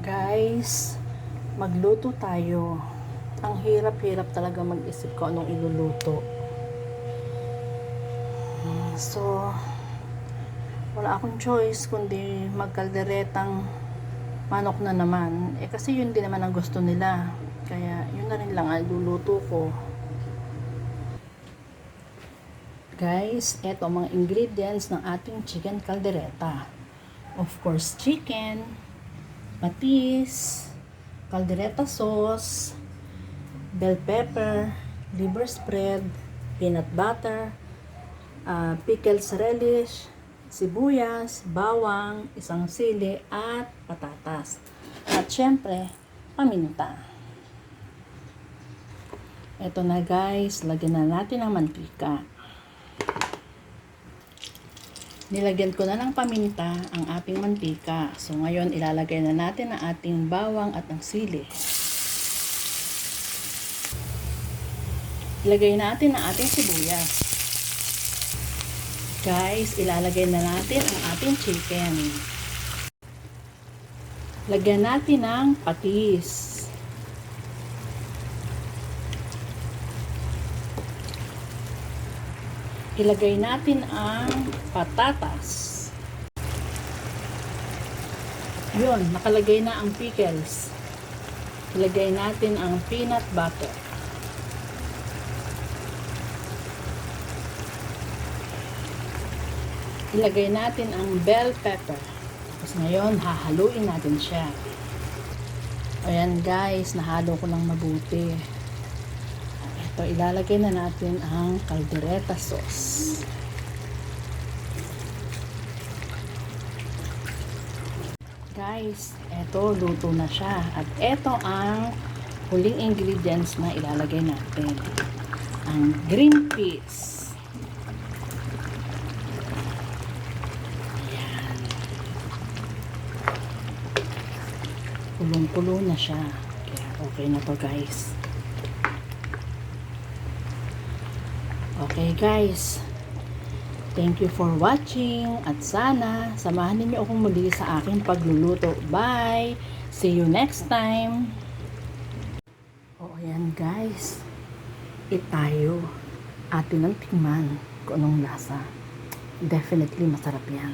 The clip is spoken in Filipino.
Guys, magluto tayo. Ang hirap-hirap talaga mag-isip ko anong iluluto. So, wala akong choice kundi magkalderetang manok na naman. Kasi yun din naman ang gusto nila. Kaya yun na rin lang ang luluto ko. Guys, eto ang mga ingredients ng ating chicken caldereta. Of course, chicken, patis, caldereta sauce, bell pepper, liver spread, peanut butter, pickled relish, sibuyas, bawang, isang sili, at patatas. At syempre, paminta. Ito na guys, lagyan na natin ng mantika. Nilagyan ko na ng paminta ang ating mantika. So ngayon ilalagay na natin ang ating bawang at ang sili. Ilagay natin ang ating sibuyas. Guys, ilalagay na natin ang ating chicken. Lagyan natin ng patis. Ilagay natin ang patatas. Yun, nakalagay na ang pickles. Ilagay natin ang peanut butter. Ilagay natin ang bell pepper. Tapos ngayon, hahaluin natin siya. Ayan guys, nahalo ko lang mabuti. Ito, ilalagay na natin ang caldereta sauce. Guys, ito, luto na siya. At ito ang huling ingredients na ilalagay natin. Ang green peas. Ayan. Kulong-kulo na siya. Kaya okay na to guys. Okay guys, thank you for watching at sana samahan niyo akong muli sa aking pagluluto. Bye! See you next time! O ayan guys, tayo atin ang tingnan kung anong lasa. Definitely masarap yan.